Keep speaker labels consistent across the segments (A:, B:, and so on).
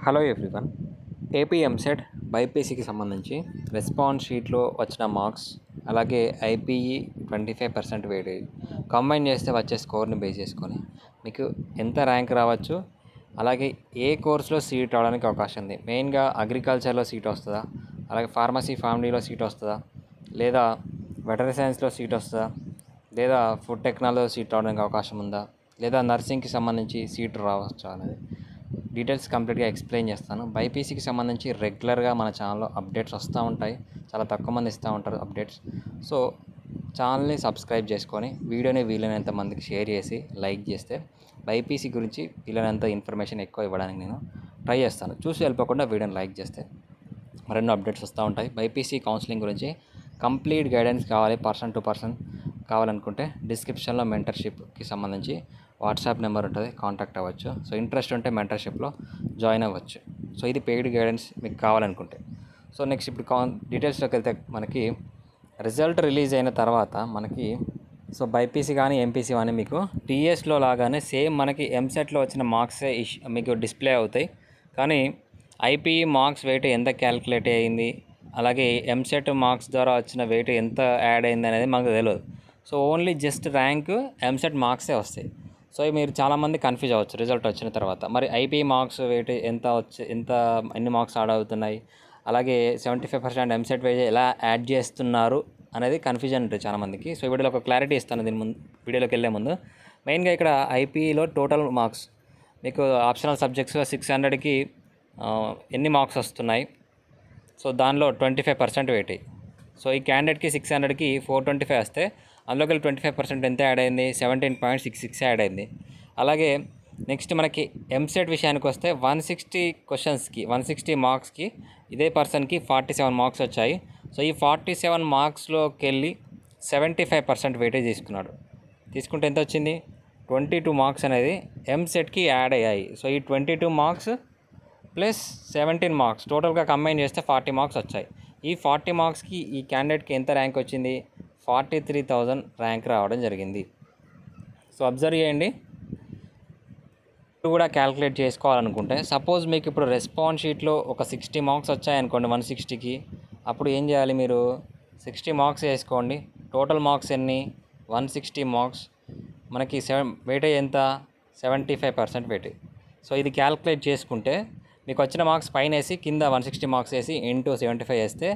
A: Hello everyone. AP EAMCET బైపీసీకి సంబంధించి response షీట్లో వచ్చిన మార్క్స్, అలాగే ఐపీఈ 25% వెయిటేజ్ కంబైన్ చేస్తే వచ్చే స్కోర్ని బేస్ చేసుకొని మీకు ఎంత ర్యాంక్ రావచ్చు, అలాగే ఏ కోర్సులో సీట్ రావడానికి అవకాశం ఉంది. మెయిన్గా అగ్రికల్చర్లో సీట్ వస్తుందా, అలాగే ఫార్మసీ ఫ్యామిలీలో సీట్ వస్తుందా, లేదా వెటరీ సైన్స్లో సీట్ వస్తుందా, లేదా ఫుడ్ టెక్నాలజీలో సీట్ రావడానికి అవకాశం ఉందా, లేదా నర్సింగ్కి సంబంధించి సీట్ రావచ్చా అనేది డీటెయిల్స్ కంప్లీట్గా ఎక్స్ప్లెయిన్ చేస్తాను. బైపీసీకి సంబంధించి రెగ్యులర్గా మన ఛానల్లో అప్డేట్స్ వస్తూ ఉంటాయి. చాలా తక్కువ మంది ఇస్తూ ఉంటారు అప్డేట్స్. సో ఛానల్ని సబ్స్క్రైబ్ చేసుకొని వీడియోని వీలైనంత మందికి షేర్ చేసి లైక్ చేస్తే బైపీసీ గురించి వీలైనంత ఇన్ఫర్మేషన్ ఎక్కువ ఇవ్వడానికి నేను ట్రై చేస్తాను. చూసి వెళ్ళిపోకుండా వీడియోని లైక్ చేస్తే మరెన్నో అప్డేట్స్ వస్తూ ఉంటాయి. బైపీసీ కౌన్సిలింగ్ గురించి కంప్లీట్ గైడెన్స్ కావాలి, పర్సన్ టు పర్సన్ కావాలనుకుంటే డిస్క్రిప్షన్లో మెంటర్షిప్కి సంబంధించి వాట్సాప్ నెంబర్ ఉంటుంది, కాంటాక్ట్ అవ్వచ్చు. సో ఇంట్రెస్ట్ ఉంటే మెంటర్షిప్లో జాయిన్ అవ్వచ్చు. సో ఇది పెయిడ్ గైడెన్స్ మీకు కావాలనుకుంటే. సో నెక్స్ట్ ఇప్పుడు డీటెయిల్స్లోకి వెళ్తే మనకి రిజల్ట్ రిలీజ్ అయిన తర్వాత మనకి బైపీసీ కానీ ఎంపీసీ కానీ మీకు టీఎస్లో లాగానే సేమ్ మనకి ఎంసెట్లో వచ్చిన మార్క్సే మీకు డిస్ప్లే అవుతాయి. కానీ ఐపీఈ మార్క్స్ వెయిట్ ఎంత క్యాలిక్యులేట్ అయ్యింది, అలాగే ఎంసెట్ మార్క్స్ ద్వారా వచ్చిన వెయిట్ ఎంత యాడ్ అయింది అనేది మనకు తెలియదు. So only just rank EAMCET మార్క్సే వస్తాయి. సో మీరు చాలామంది కన్ఫ్యూజ్ అవ్వచ్చు రిజల్ట్ వచ్చిన తర్వాత. మరి ఐపీ మార్క్స్ వెయిట్ ఎన్ని మార్క్స్ యాడ్ అవుతున్నాయి, అలాగే 75% ఎంసెట్ వెయిట్ ఎలా యాడ్ చేస్తున్నారు అనేది కన్ఫ్యూజన్ ఉంటుంది చాలామందికి. సో ఈ వీడియోలో ఒక క్లారిటీ ఇస్తాను. వీడియోలోకి వెళ్ళే ముందు మెయిన్గా ఇక్కడ ఐపీలో టోటల్ మార్క్స్ మీకు ఆప్షనల్ సబ్జెక్ట్స్లో 600కి ఎన్ని మార్క్స్ వస్తున్నాయి, సో దానిలో 25% వెయిట్. సో ఈ క్యాండిడేట్కి 600కి 425 వస్తే అందులోకి 25% ఎంత యాడ్ అయింది, 17.66 యాడ్ అయింది. అలాగే నెక్స్ట్ మనకి ఎంసెట్ విషయానికి వస్తే 160 మార్క్స్కి ఇదే పర్సన్కి 47 మార్క్స్ వచ్చాయి. సో ఈ 47 మార్క్స్లోకి వెళ్ళి 75% వెయిటేజ్ తీసుకుంటే ఎంత వచ్చింది, 22 మార్క్స్ అనేది ఎంసెట్కి యాడ్ అయ్యాయి. సో ఈ 22 మార్క్స్ ప్లస్ 17 మార్క్స్ టోటల్గా కంబైన్ చేస్తే 40 మార్క్స్ వచ్చాయి. ఈ 40 మార్క్స్కి ఈ క్యాండిడేట్కి ఎంత ర్యాంక్ వచ్చింది, 43,000 ర్యాంక్ రావడం జరిగింది. సో అబ్జర్వ్ చేయండి. ఇప్పుడు కూడా క్యాలిక్యులేట్ చేసుకోవాలనుకుంటే సపోజ్ మీకు ఇప్పుడు రెస్పాన్స్ షీట్లో ఒక 60 మార్క్స్ వచ్చాయనుకోండి 160కి, అప్పుడు ఏం చేయాలి, మీరు 60 మార్క్స్ వేసుకోండి. టోటల్ మార్క్స్ ఎన్ని, 160 మార్క్స్, మనకి వెయిటేజ్ ఎంత, 75% వెయిటేజ్. సో ఇది క్యాలిక్యులేట్ చేసుకుంటే మీకు వచ్చిన మార్క్స్ పైన వేసి కింద 160 మార్క్స్ వేసి ఇంటూ 75 వేస్తే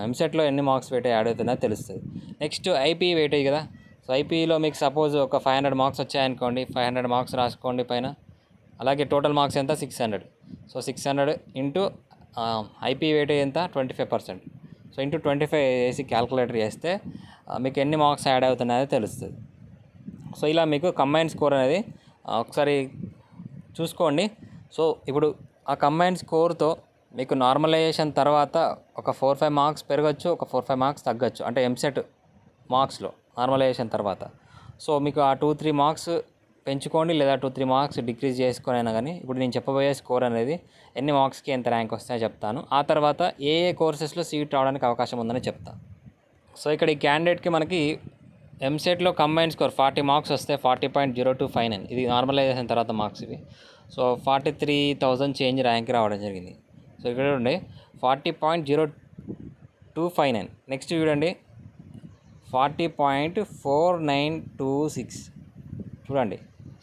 A: ఎంసెట్లో ఎన్ని మార్క్స్ వెయిటేజ్ యాడ్ అవుతుందో తెలుస్తుంది. నెక్స్ట్ ఐపీ వెయిటేజ్ కదా. సో ఐపీలో మీకు సపోజ్ ఒక 500 మార్క్స్ వచ్చాయనుకోండి, 500 మార్క్స్ రాసుకోండి పైన. అలాగే టోటల్ మార్క్స్ ఎంత, 600. సో 600 ఇంటూ ఐపీ వెయిటేజ్ ఎంత, 25%. సో ఇంటూ 25 వేసి క్యాలిక్యులేటర్ చేస్తే మీకు ఎన్ని మార్క్స్ యాడ్ అవుతున్నాయో తెలుస్తుంది. సో ఇలా మీకు కంబైన్ స్కోర్ అనేది ఒకసారి చూసుకోండి. సో ఇప్పుడు ఆ కంబైన్ స్కోర్తో మీకు నార్మలైజేషన్ తర్వాత ఒక 4-5 మార్క్స్ పెరగచ్చు, ఒక 4-5 మార్క్స్ తగ్గచ్చు, అంటే ఎంసెట్ మార్క్స్లో నార్మలైజేషన్ తర్వాత. సో మీకు ఆ 2-3 మార్క్స్ పెంచుకోండి, లేదా 2-3 మార్క్స్ డిక్రీజ్ చేసుకొని అయినా కానీ ఇప్పుడు నేను చెప్పబోయే స్కోర్ అనేది ఎన్ని మార్క్స్కి ఎంత ర్యాంక్ వస్తాయో చెప్తాను. ఆ తర్వాత ఏ కోర్సెస్లో సీట్ రావడానికి అవకాశం ఉందని చెప్తాను. సో ఇక్కడ ఈ క్యాండిడేట్కి మనకి ఎంసెట్లో కంబైన్ స్కోర్ 40 మార్క్స్ వస్తే 40.0259, ఇది నార్మలైజేషన్ తర్వాత మార్క్స్ ఇవి. సో 43,000 చేంజ్ ర్యాంక్ రావడం జరిగింది. సో ఇక్కడ చూడండి 40.0259. నెక్స్ట్ చూడండి 40.4926 చూడండి.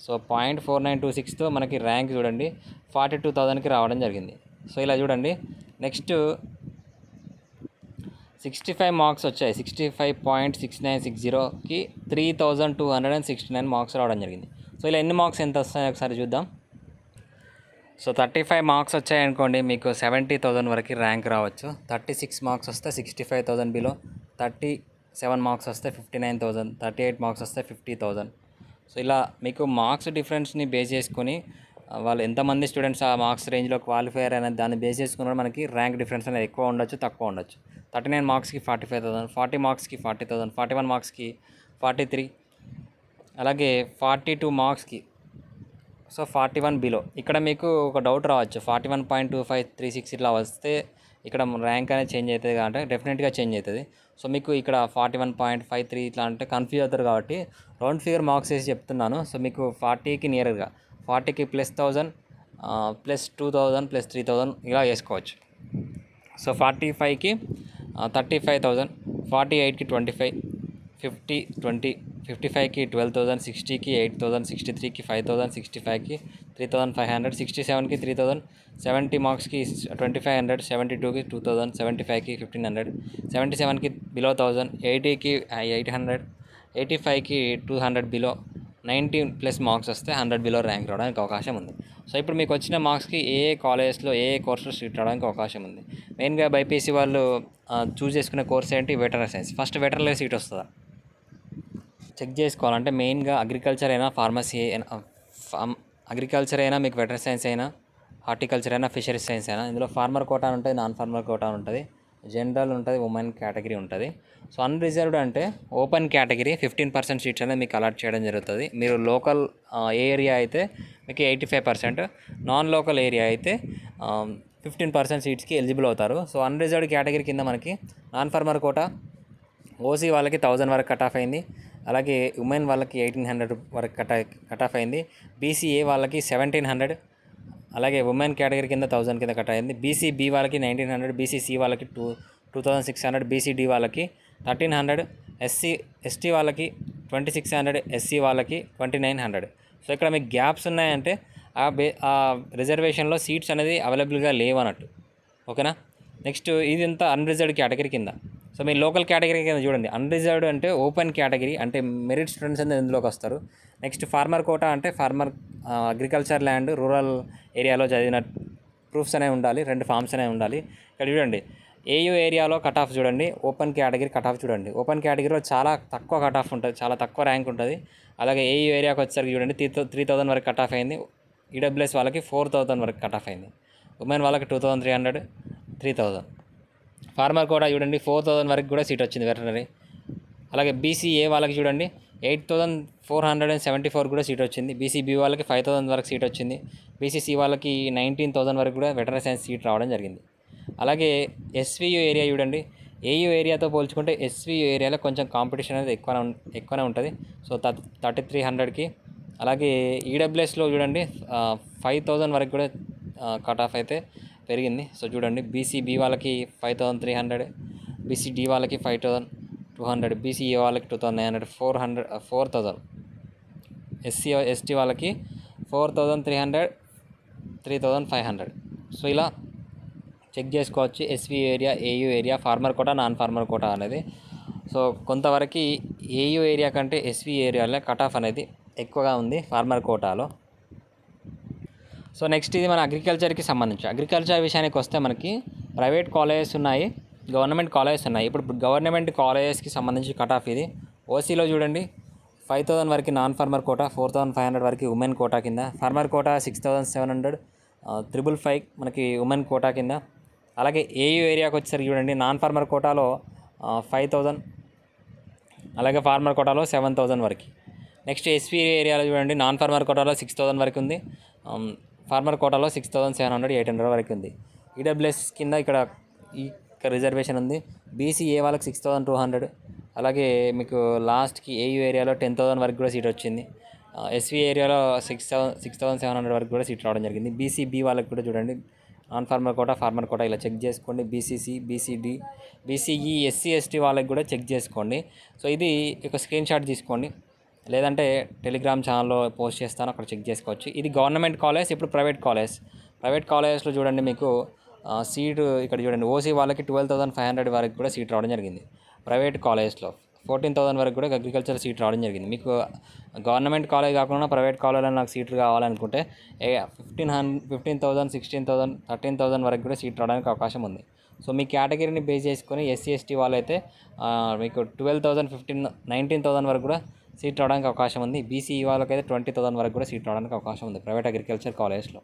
A: సో 0.4926తో మనకి ర్యాంక్ చూడండి 42,000కి రావడం జరిగింది. సో ఇలా చూడండి. నెక్స్ట్ 65 మార్క్స్ వచ్చాయి, 65.6960కి 3,269 మార్క్స్ రావడం జరిగింది. సో ఇలా ఎన్ని మార్క్స్ ఎంత వస్తాయో ఒకసారి చూద్దాం. సో 35 మార్క్స్ వచ్చాయనుకోండి మీకు 70,000 వరకు ర్యాంక్ రావచ్చు. 36 మార్క్స్ వస్తే 65,000 బిలో, 37 మార్క్స్ వస్తే 59,000, 38 మార్క్స్ వస్తే 50,000. సో ఇలా మీకు మార్క్స్ డిఫరెన్స్ని బేస్ చేసుకొని వాళ్ళు ఎంతమంది స్టూడెంట్స్ ఆ మార్క్స్ రేంజ్లో క్వాలిఫై అనేది దాన్ని బేస్ చేసుకున్న మనకి ర్యాంక్ డిఫరెన్స్ అనేది ఎక్కువ ఉండొచ్చు, తక్కువ ఉండొచ్చు. 39 మార్క్స్కి 45,000, 40 మార్క్స్కి 40,000, 41 మార్క్స్కి 43, అలాగే 42 మార్క్స్కి సో 41 బిలో. ఇక్కడ మీకు ఒక డౌట్ రావచ్చు, 41.2536 ఇట్లా వస్తే ఇక్కడ ర్యాంక్ అనేది చేంజ్ అవుతుంది అంటే డెఫినెట్గా చేంజ్ అవుతుంది. సో మీకు ఇక్కడ 41.53 ఇట్లా అంటే కన్ఫ్యూజ్ అవుతారు కాబట్టి రౌండ్ ఫిగర్ మార్క్స్ వేసి చెప్తున్నాను. సో మీకు 40కి నియర్గా 40కి +1000, ప్లస్ 2000 ప్లస్ 3000 ఇలా వేసుకోవచ్చు. సో 45కి 35,000, 48కి 25, 50 20, 55కి 12,000, 60కి 8,000, 63కి 5,000, 65కి 3,500, 67కి 3,000, 70 మార్క్స్కి 2,500, 72కి 2,000, 75కి 1,500, 77కి బిలో 1,000, 80కి 800, 85కి 200 బిలో, 90 ప్లస్ మార్క్స్ వస్తే 100 బిలో ర్యాంక్ రావడానికి అవకాశం ఉంది. సో ఇప్పుడు మీకు వచ్చిన మార్క్స్కి ఏ కాలేజెస్లో ఏ కోర్సులో సీట్ రావడానికి అవకాశం ఉంది. మెయిన్గా బైపీసీ వాళ్ళు చూస్ చేసుకునే కోర్స్ ఏంటి, veterinary science. First veterinary seat వస్తుందా చెక్ చేసుకోవాలంటే మెయిన్గా అగ్రికల్చర్ అయినా, ఫార్మసీ అయినా, అగ్రికల్చర్ అయినా, మీకు వెటర్నరీ సైన్స్ అయినా, హార్టికల్చర్ అయినా, ఫిషరీస్ సైన్స్ అయినా, ఇందులో ఫార్మర్ కోటా ఉంటుంది, నాన్ ఫార్మర్ కోటా ఉంటుంది, జనరల్ ఉంటుంది, ఉమెన్ కేటగిరీ ఉంటుంది. సో అన్రిజర్వ్డ్ అంటే ఓపెన్ కేటగిరీ 15% సీట్స్ అనేది మీకు అలాట్ చేయడం జరుగుతుంది. మీరు లోకల్ ఏరియా అయితే మీకు 85%, నాన్ లోకల్ ఏరియా అయితే 15% సీట్స్కి ఎలిజిబుల్ అవుతారు. సో అన్రిజర్వ్డ్ కేటగిరీ కింద మనకి నాన్ ఫార్మర్ కోటా ఓసీ వాళ్ళకి 1000 వరకు కట్ ఆఫ్ అయింది, అలాగే ఉమెన్ వాళ్ళకి 1800 వరకు కట్ ఆఫ్ అయింది, బీసీఏ వాళ్ళకి 1700, అలాగే ఉమెన్ కేటగిరీ కింద 1000 కింద కట్ అయింది, బీసీబీ వాళ్ళకి 1900, బీసీసీ వాళ్ళకి 2600, బీసీడీ వాళ్ళకి 1300, ఎస్టీ వాళ్ళకి 2600, ఎస్సీ వాళ్ళకి 2900. సో ఇక్కడ మీకు గ్యాప్స్ ఉన్నాయంటే ఆ రిజర్వేషన్లో సీట్స్ అనేది అవైలబుల్గా లేవు అన్నట్టు. ఓకేనా. నెక్స్ట్ ఇదంతా అన్రిజర్వ్డ్ కేటగిరీ కింద. సో మీరు లోకల్ కేటగిరీ కింద చూడండి, అన్రిజర్వ్డ్ అంటే ఓపెన్ కేటగిరీ అంటే మెరిట్ స్టూడెంట్స్ అనేది ఇందులోకి వస్తారు. నెక్స్ట్ ఫార్మర్ కోటా అంటే ఫార్మర్ అగ్రికల్చర్ ల్యాండ్ రూరల్ ఏరియాలో చదివిన ప్రూఫ్స్ అనేవి ఉండాలి, 2 ఫామ్స్ అనేవి ఉండాలి. ఇక్కడ చూడండి ఏయూ ఏరియాలో కట్ ఆఫ్ చూడండి, ఓపెన్ కేటగిరీ కట్ ఆఫ్ చూడండి. ఓపెన్ కేటగిరీలో చాలా తక్కువ కట్ ఆఫ్ ఉంటుంది, చాలా తక్కువ ర్యాంక్ ఉంటుంది. అలాగే ఏయూ ఏరియాకి వచ్చేసరికి చూడండి 3,000 వరకు కట్ ఆఫ్ అయింది, ఈడబ్ల్యూఎస్ వాళ్ళకి 4,000 వరకు కట్ ఆఫ్ అయింది, ఉమెన్ వాళ్ళకి 2,300, 3,000. ఫార్మర్ కూడా చూడండి 4,000 వరకు కూడా సీట్ వచ్చింది వెటర్నరీ. అలాగే బీసీఏ వాళ్ళకి చూడండి 8,474 కూడా సీట్ వచ్చింది, బీసీబీ వాళ్ళకి 5,000 వరకు సీట్ వచ్చింది, బీసీసీ వాళ్ళకి 19,000 వరకు కూడా వెటర్నరీ సైన్స్ సీట్ రావడం జరిగింది. అలాగే ఎస్వీయూ ఏరియా చూడండి, ఏయూ ఏరియాతో పోల్చుకుంటే ఎస్వీయూ ఏరియాలో కొంచెం కాంపిటీషన్ అనేది ఎక్కువనే ఉంటుంది. సో 3,300కి. అలాగే ఈడబ్ల్యూఎస్లో చూడండి 5,000 వరకు కూడా కట్ ఆఫ్ అయితే పెరిగింది. సో చూడండి బీసీబీ వాళ్ళకి 5,300, బీసీడీ వాళ్ళకి 5,200, బీసీఏ వాళ్ళకి 2,900, 4,000, ఎస్టీ వాళ్ళకి 4,300, 3,500. సో ఇలా చెక్ చేసుకోవచ్చు SV area, AU area, farmer quota, non farmer quota అనేది. సో కొంతవరకు ఏయూ ఏరియా కంటే ఎస్వీ ఏరియాలో కట్ ఆఫ్ అనేది ఎక్కువగా ఉంది ఫార్మర్ కోటాలో. సో నెక్స్ట్ ఇది మన అగ్రికల్చర్కి సంబంధించి. అగ్రికల్చర్ విషయానికి వస్తే మనకి ప్రైవేట్ కాలేజెస్ ఉన్నాయి, గవర్నమెంట్ కాలేజెస్ ఉన్నాయి. ఇప్పుడు గవర్నమెంట్ కాలేజెస్కి సంబంధించి కట్ ఆఫ్ ఇది. ఓసీలో చూడండి 5,000 వరకు నాన్ ఫార్మర్ కోటా, 4,500 వరకు ఉమెన్ కోటా కింద, ఫార్మర్ కోటా 6,700, 555 మనకి ఉమెన్ కోటా కింద. అలాగే ఏయూ ఏరియాకి వచ్చేసరికి చూడండి నాన్ ఫార్మర్ కోటాలో 5,000, అలాగే ఫార్మర్ కోటాలో 7,000 వరకు. నెక్స్ట్ ఎస్వీ ఏరియాలో చూడండి నాన్ ఫార్మర్ కోటాలో 6,000 వరకు ఉంది, ఫార్మర్ కోటాలో 6,700, 800 వరకు ఉంది. ఈడబ్ల్యూఎస్ కింద ఇక్కడ రిజర్వేషన్ ఉంది. బీసీఏ వాళ్ళకి 6,200, అలాగే మీకు లాస్ట్కి ఏయూ ఏరియాలో 10,000 వరకు కూడా సీట్ వచ్చింది. ఎస్వీ ఏరియాలో 6,700 వరకు కూడా సీట్ రావడం జరిగింది. బీసీబీ వాళ్ళకి కూడా చూడండి non farmer quota, farmer quota ఇలా చెక్ చేసుకోండి. BCC, BCD, BCE, SC, ST వాళ్ళకి కూడా చెక్ చేసుకోండి. సో ఇది ఒక స్క్రీన్ షాట్ తీసుకోండి, లేదంటే టెలిగ్రామ్ ఛానల్లో పోస్ట్ చేస్తాను, అక్కడ చెక్ చేసుకోవచ్చు. ఇది గవర్నమెంట్ కాలేజ్. ఇప్పుడు ప్రైవేట్ కాలేజెస్లో చూడండి మీకు సీటు ఇక్కడ చూడండి ఓసీ వాళ్ళకి 12,500 వరకు కూడా సీట్ రావడం జరిగింది. ప్రైవేట్ కాలేజ్లో 14,000 వరకు కూడా అగ్రికల్చర్ సీట్ రావడం జరిగింది. మీకు గవర్నమెంట్ కాలేజ్ కాకుండా ప్రైవేట్ కాలేజ్లో నాకు సీట్లు కావాలనుకుంటే 15,000, 16,000, 13,000 వరకు కూడా సీట్ రావడానికి అవకాశం ఉంది. సో మీ కేటగిరీని బేస్ చేసుకొని ఎస్సీ, ఎస్టీ వాళ్ళైతే మీకు 12,000, 19,000 వరకు కూడా సీట్ రావడానికి అవకాశం ఉంది. బీసీ వాళ్ళకైతే 20,000 వరకు కూడా సీట్ రావడానికి అవకాశం ఉంది ప్రైవేట్ అగ్రికల్చర్ కాలేజ్లో.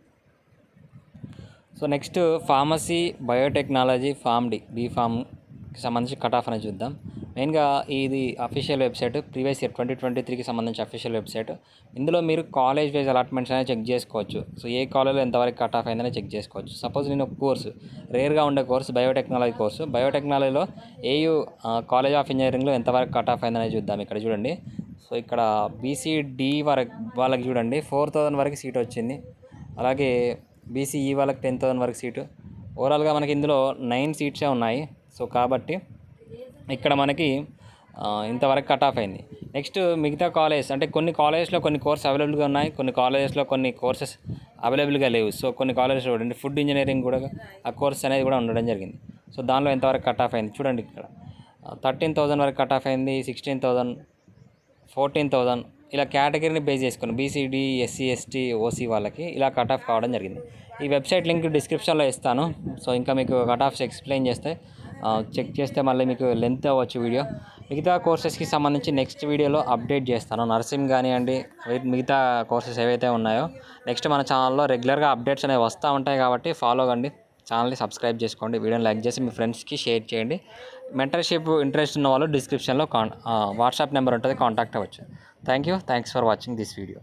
A: So next pharmacy, biotechnology, pharm D, బీఫామ్కి సంబంధించి కట్ ఆఫ్ అనేది చూద్దాం. మెయిన్గా ఇది అఫీషియల్ వెబ్సైట్, ప్రీవియస్ ఇయర్ 2023కి సంబంధించి అఫీషియల్ వెబ్సైట్. ఇందులో మీరు కాలేజ్ వైజ్ అలాట్మెంట్స్ అనేది చెక్ చేసుకోవచ్చు. సో ఏ కాలేజ్లో ఎంతవరకు కట్ ఆఫ్ అయిందని చెక్ చేసుకోవచ్చు. సపోజ్ నేను ఒక కోర్సు, రేర్గా ఉండే కోర్సు బయోటెక్నాలజీ కోర్సు, బయోటెక్నాలజీలో ఏయూ కాలేజ్ ఆఫ్ ఇంజనీరింగ్లో ఎంతవరకు కట్ ఆఫ్ అయిందని చూద్దాం. ఇక్కడ చూడండి, సో ఇక్కడ బీసీడీ వాళ్ళకి చూడండి 4,000 వరకు సీట్ వచ్చింది. అలాగే బీసీఈ వాళ్ళకి 10,000 వరకు సీటు. ఓవరాల్గా మనకి ఇందులో 9 సీట్సే ఉన్నాయి. సో కాబట్టి ఇక్కడ మనకి ఇంతవరకు కట్ ఆఫ్ అయింది. నెక్స్ట్ మిగతా కాలేజ్ అంటే కొన్ని కాలేజెస్లో కొన్ని కోర్స్ అవైలబుల్గా ఉన్నాయి, కొన్ని కాలేజెస్లో కొన్ని కోర్సెస్ అవైలబుల్గా లేవు. సో కొన్ని కాలేజెస్లో చూడండి ఫుడ్ ఇంజనీరింగ్ కూడా ఆ కోర్స్ అనేది కూడా ఉండడం జరిగింది. సో దానిలో ఎంతవరకు కట్ ఆఫ్ అయింది చూడండి. ఇక్కడ 13,000 వరకు కట్ ఆఫ్ అయింది, 16,000, 14,000 ఇలా కేటగిరీని బేస్ చేసుకుని బీసీడీ, ఎస్సీ, ఎస్టీ, ఓసీ వాళ్ళకి ఇలా కట్ ఆఫ్ కావడం జరిగింది. ఈ వెబ్సైట్ లింక్ డిస్క్రిప్షన్లో ఇస్తాను. సో ఇంకా మీకు కట్ ఆఫ్స్ ఎక్స్ప్లెయిన్ చేస్తే చెక్ చేస్తే మళ్ళీ మీకు లెంత్ అవ్వచ్చు వీడియో. మిగతా కోర్సెస్కి సంబంధించి నెక్స్ట్ వీడియోలో అప్డేట్ చేస్తాను. నర్సింగ్ కానివ్వండి, మిగతా కోర్సెస్ ఏవైతే ఉన్నాయో నెక్స్ట్ మన ఛానల్లో రెగ్యులర్గా అప్డేట్స్ అనేవి వస్తూ ఉంటాయి కాబట్టి ఫాలో కండి. ఛానల్ని సబ్స్క్రైబ్ చేసుకోండి, వీడియోని లైక్ చేసి మీ ఫ్రెండ్స్కి షేర్ చేయండి. మెంటర్షిప్ ఇంట్రెస్ట్ ఉన్న వాళ్ళు డిస్క్రిప్షన్లో వాట్సాప్ నెంబర్ ఉంటుంది, కాంటాక్ట్ అవ్వచ్చు. Thanks for watching this video.